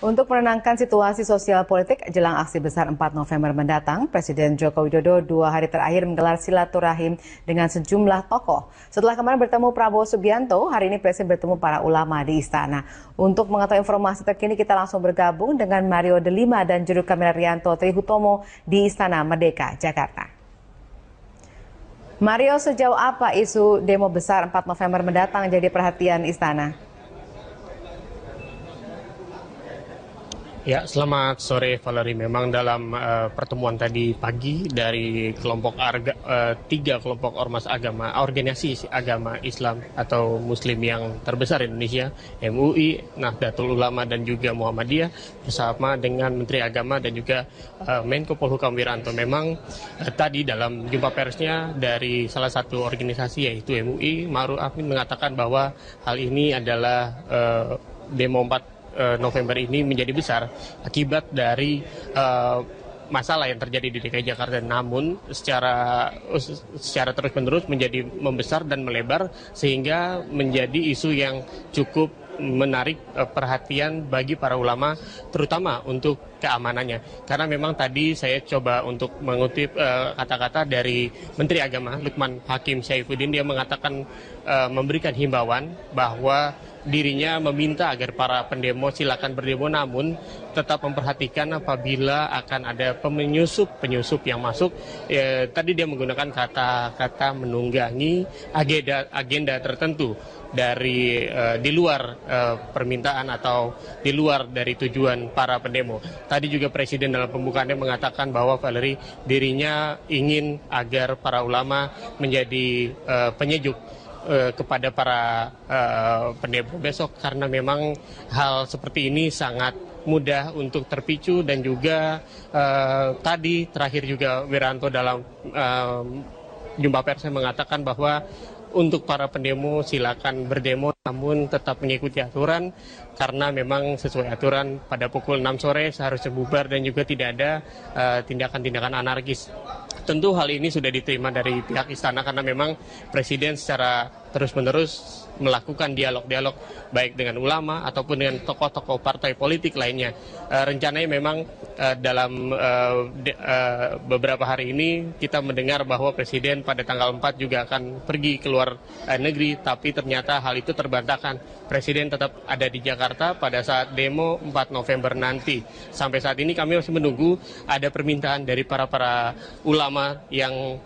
Untuk menenangkan situasi sosial politik jelang aksi besar 4 November mendatang, Presiden Joko Widodo 2 hari terakhir menggelar silaturahim dengan sejumlah tokoh. Setelah kemarin bertemu Prabowo Subianto, hari ini Presiden bertemu para ulama di Istana. Untuk mengetahui informasi terkini, kita langsung bergabung dengan Mario Delima dan juru kamera Rianto Trihutomo di Istana Merdeka, Jakarta. Mario, sejauh apa isu demo besar 4 November mendatang jadi perhatian Istana? Ya, selamat sore Valerie. Memang dalam pertemuan tadi pagi dari tiga kelompok ormas agama, organisasi agama Islam atau Muslim yang terbesar di Indonesia, MUI, Nahdlatul Ulama dan juga Muhammadiyah bersama dengan Menteri Agama dan juga Menko Polhukam Wiranto. Memang tadi dalam jumpa persnya dari salah satu organisasi yaitu MUI, Ma'ruf Amin mengatakan bahwa hal ini adalah demo 4 November ini menjadi besar akibat dari masalah yang terjadi di DKI Jakarta, namun secara terus-menerus menjadi membesar dan melebar sehingga menjadi isu yang cukup menarik perhatian bagi para ulama, terutama untuk keamanannya. Karena memang tadi saya coba untuk mengutip kata-kata dari Menteri Agama Lukman Hakim Saifuddin. Dia mengatakan memberikan himbauan bahwa dirinya meminta agar para pendemo silakan berdemo, namun tetap memperhatikan apabila akan ada penyusup yang masuk. Tadi dia menggunakan kata-kata menunggangi agenda tertentu dari di luar permintaan atau di luar dari tujuan para pendemo. Tadi juga Presiden dalam pembukaannya mengatakan bahwa Valerie dirinya ingin agar para ulama menjadi penyejuk kepada para pendemo besok, karena memang hal seperti ini sangat mudah untuk terpicu. Dan juga tadi terakhir juga Wiranto dalam jumpa pers mengatakan bahwa untuk para pendemo silakan berdemo namun tetap mengikuti aturan, karena memang sesuai aturan pada pukul 6 sore seharusnya bubar dan juga tidak ada tindakan-tindakan anarkis. Tentu hal ini sudah diterima dari pihak istana karena memang Presiden secara terus-menerus melakukan dialog-dialog baik dengan ulama ataupun dengan tokoh-tokoh partai politik lainnya. Rencananya memang dalam beberapa hari ini kita mendengar bahwa Presiden pada tanggal 4 juga akan pergi keluar negeri, tapi ternyata hal itu terbantahkan. Presiden tetap ada di Jakarta pada saat demo 4 November nanti. Sampai saat ini kami masih menunggu ada permintaan dari para ulama yang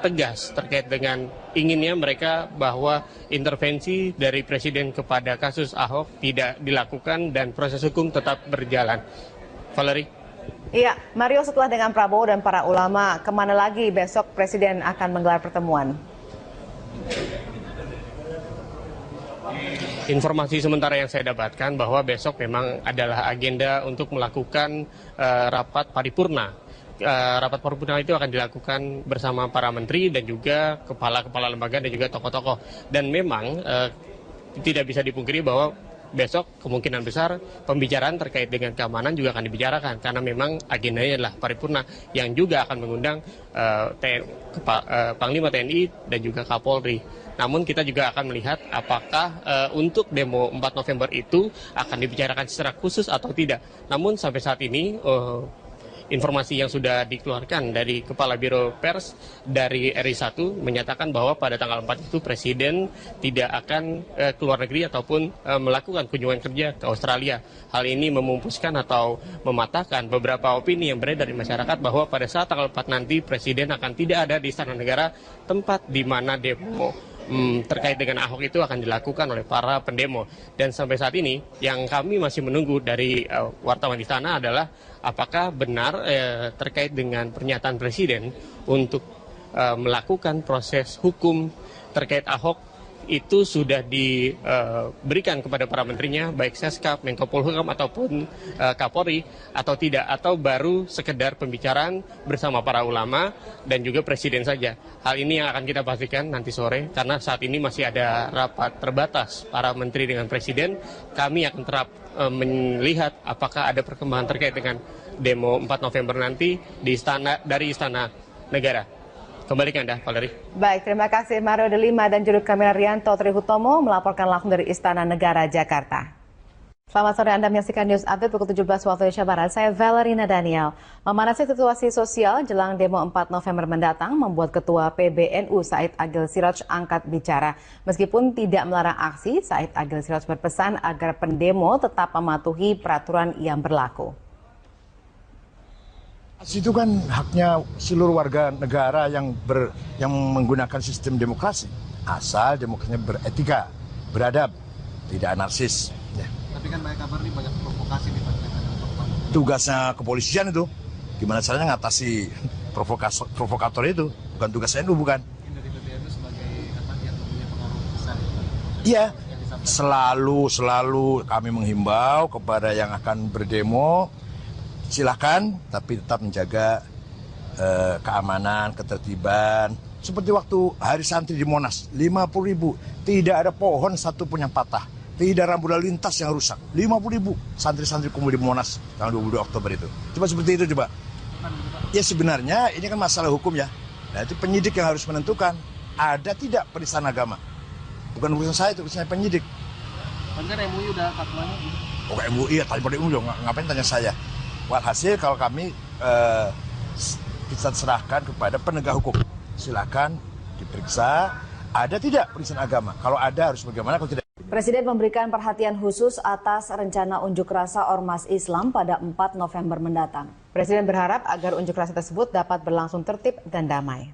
tegas terkait dengan inginnya mereka bahwa intervensi dari Presiden kepada kasus Ahok tidak dilakukan dan proses hukum tetap berjalan. Valerie? Iya, Mario, setelah dengan Prabowo dan para ulama, kemana lagi besok Presiden akan menggelar pertemuan? Informasi sementara yang saya dapatkan bahwa besok memang adalah agenda untuk melakukan rapat paripurna. Rapat paripurna itu akan dilakukan bersama para menteri dan juga kepala-kepala lembaga dan juga tokoh-tokoh. Dan memang tidak bisa dipungkiri bahwa besok kemungkinan besar pembicaraan terkait dengan keamanan juga akan dibicarakan, karena memang agendanya adalah paripurna yang juga akan mengundang Panglima TNI dan juga Kapolri. Namun kita juga akan melihat apakah untuk demo 4 November itu akan dibicarakan secara khusus atau tidak. Namun sampai saat ini informasi yang sudah dikeluarkan dari Kepala Biro Pers dari RI1 menyatakan bahwa pada tanggal 4 itu Presiden tidak akan keluar negeri ataupun melakukan kunjungan kerja ke Australia. Hal ini memumpuskan atau mematahkan beberapa opini yang beredar di masyarakat bahwa pada saat tanggal 4 nanti Presiden akan tidak ada di Istana Negara, tempat di mana demo terkait dengan Ahok itu akan dilakukan oleh para pendemo. Dan sampai saat ini yang kami masih menunggu dari wartawan di sana adalah apakah benar terkait dengan pernyataan Presiden untuk melakukan proses hukum terkait Ahok itu sudah diberikan kepada para menterinya, baik Seskap, Menko Polhukam ataupun Kapolri, atau tidak, atau baru sekedar pembicaraan bersama para ulama dan juga Presiden saja. Hal ini yang akan kita pastikan nanti sore, karena saat ini masih ada rapat terbatas para menteri dengan Presiden. Kami akan melihat apakah ada perkembangan terkait dengan demo 4 November nanti dari Istana Negara. Kembali ke Anda, Valerie. Baik, terima kasih Mario Delima dan juru kamera Rianto Trihutomo melaporkan langsung dari Istana Negara, Jakarta. Selamat sore, Anda menyaksikan News Update pukul 17 waktu Indonesia Barat. Saya Valerina Daniel. Memanasnya situasi sosial jelang demo 4 November mendatang membuat Ketua PBNU Said Agil Siraj angkat bicara. Meskipun tidak melarang aksi, Said Agil Siraj berpesan agar pendemo tetap mematuhi peraturan yang berlaku. Itu kan haknya seluruh warga negara yang menggunakan sistem demokrasi. Asal demokrasinya beretika, beradab, tidak anarkis. Ya. Tapi kan banyak kabar nih, banyak provokasi nih Pak. Tugasnya kepolisian itu, gimana caranya ngatasi provokator itu, bukan tugas NU, bukan. Dari PBNU sebagai yang punya pengaruh besar. Iya, selalu kami menghimbau kepada yang akan berdemo, silakan, tapi tetap menjaga keamanan, ketertiban. Seperti waktu Hari Santri di Monas, 50.000, tidak ada pohon satu pun yang patah, tidak rambu lalu lintas yang rusak. 50.000 santri-santri kumpul di Monas tanggal 22 Oktober itu. Coba seperti itu coba. Ya sebenarnya ini kan masalah hukum ya. Nah itu penyidik yang harus menentukan ada tidak penistaan agama. Bukan urusan saya, itu urusan penyidik. Kan MUI udah fatwanya. Oh MUI ya, tanya pada MUI dong, ngapain tanya saya. Walhasil kalau kami kita serahkan kepada penegak hukum. Silakan diperiksa, ada tidak penistaan agama. Kalau ada harus bagaimana, kalau tidak. Presiden memberikan perhatian khusus atas rencana unjuk rasa Ormas Islam pada 4 November mendatang. Presiden berharap agar unjuk rasa tersebut dapat berlangsung tertib dan damai.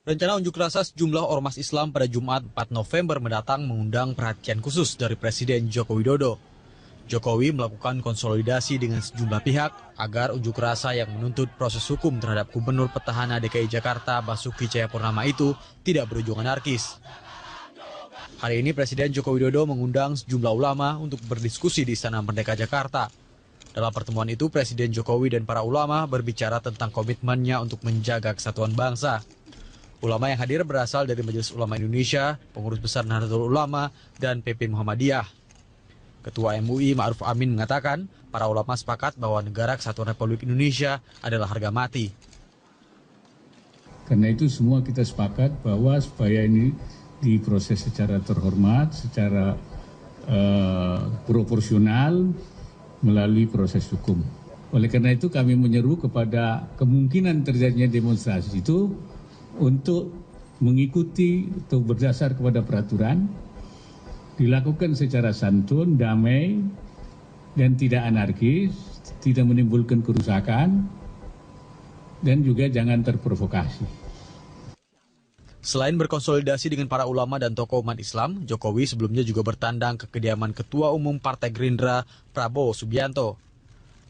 Rencana unjuk rasa sejumlah ormas Islam pada Jumat 4 November mendatang mengundang perhatian khusus dari Presiden Joko Widodo. Jokowi melakukan konsolidasi dengan sejumlah pihak agar unjuk rasa yang menuntut proses hukum terhadap Gubernur Petahana DKI Jakarta Basuki Cahayapurnama itu tidak berujung anarkis. Hari ini Presiden Joko Widodo mengundang sejumlah ulama untuk berdiskusi di Istana Merdeka Jakarta. Dalam pertemuan itu, Presiden Jokowi dan para ulama berbicara tentang komitmennya untuk menjaga kesatuan bangsa. Ulama yang hadir berasal dari Majelis Ulama Indonesia, Pengurus Besar Nahdlatul Ulama, dan PP Muhammadiyah. Ketua MUI Ma'ruf Amin mengatakan, para ulama sepakat bahwa negara kesatuan Republik Indonesia adalah harga mati. Karena itu semua kita sepakat bahwa supaya ini diproses secara terhormat, secara proporsional melalui proses hukum. Oleh karena itu kami menyeru kepada kemungkinan terjadinya demonstrasi itu untuk mengikuti atau berdasar kepada peraturan, dilakukan secara santun, damai, dan tidak anarkis, tidak menimbulkan kerusakan, dan juga jangan terprovokasi. Selain berkonsolidasi dengan para ulama dan tokoh umat Islam, Jokowi sebelumnya juga bertandang ke kediaman Ketua Umum Partai Gerindra, Prabowo Subianto.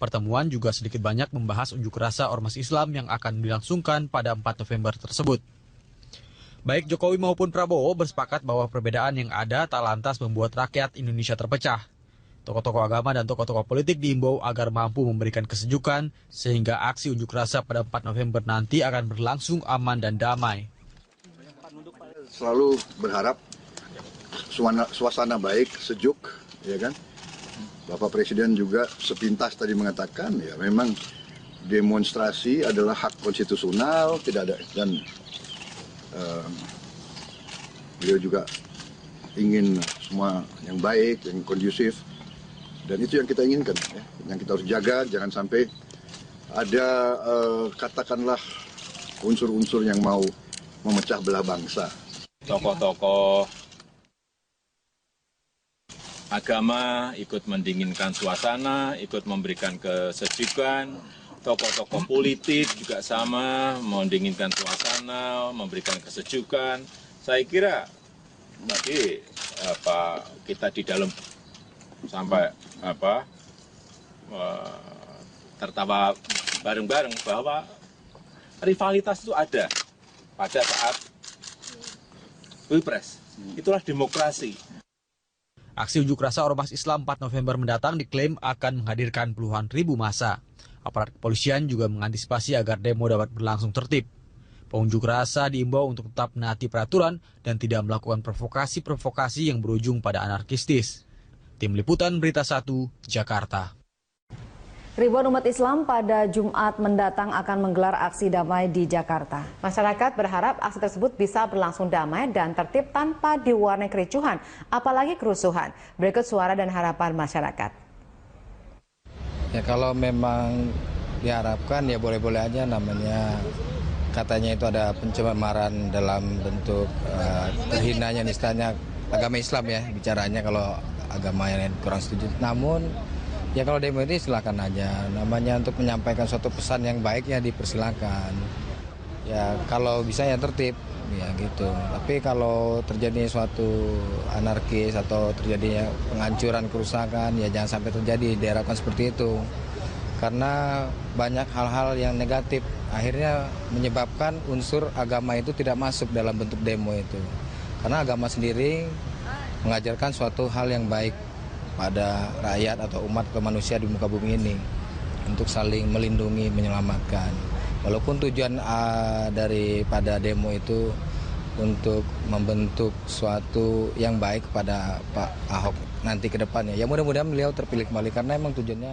Pertemuan juga sedikit banyak membahas unjuk rasa ormas Islam yang akan dilangsungkan pada 4 November tersebut. Baik Jokowi maupun Prabowo bersepakat bahwa perbedaan yang ada tak lantas membuat rakyat Indonesia terpecah. Tokoh-tokoh agama dan tokoh-tokoh politik diimbau agar mampu memberikan kesejukan sehingga aksi unjuk rasa pada 4 November nanti akan berlangsung aman dan damai. Selalu berharap suasana baik, sejuk, ya kan? Bapak Presiden juga sepintas tadi mengatakan ya memang demonstrasi adalah hak konstitusional, tidak ada, dan beliau juga ingin semua yang baik, yang kondusif, dan itu yang kita inginkan, ya. Yang kita harus jaga, jangan sampai ada katakanlah unsur-unsur yang mau memecah belah bangsa. Tokoh-tokoh agama ikut mendinginkan suasana, ikut memberikan kesejukan. Tokoh-tokoh politik juga sama, mendinginkan suasana, memberikan kesejukan. Saya kira nanti kita di dalam sampai tertawa bareng-bareng bahwa rivalitas itu ada pada saat Pilpres. Itulah demokrasi. Aksi unjuk rasa Ormas Islam 4 November mendatang diklaim akan menghadirkan puluhan ribu massa. Aparat kepolisian juga mengantisipasi agar demo dapat berlangsung tertib. Pengunjuk rasa diimbau untuk tetap menaati peraturan dan tidak melakukan provokasi-provokasi yang berujung pada anarkistis. Tim Liputan Berita 1, Jakarta. Ribuan umat Islam pada Jumat mendatang akan menggelar aksi damai di Jakarta. Masyarakat berharap aksi tersebut bisa berlangsung damai dan tertib tanpa diwarnai kericuhan, apalagi kerusuhan. Berikut suara dan harapan masyarakat. Ya kalau memang diharapkan ya boleh-boleh aja, namanya katanya itu ada pencemaran dalam bentuk terhinanya nistanya agama Islam ya bicaranya kalau agama yang kurang setuju. Namun ya kalau demo ini silakan aja, namanya untuk menyampaikan suatu pesan yang baik ya dipersilakan. Ya kalau bisa ya tertib ya gitu. Tapi kalau terjadi suatu anarkis atau terjadinya penghancuran kerusakan ya jangan sampai terjadi, diharapkan seperti itu. Karena banyak hal-hal yang negatif akhirnya menyebabkan unsur agama itu tidak masuk dalam bentuk demo itu. Karena agama sendiri mengajarkan suatu hal yang baik pada rakyat atau umat atau manusia di muka bumi ini untuk saling melindungi, menyelamatkan. Walaupun tujuan daripada demo itu untuk membentuk suatu yang baik kepada Pak Ahok nanti ke depannya. Ya mudah-mudahan beliau terpilih kembali karena emang tujuannya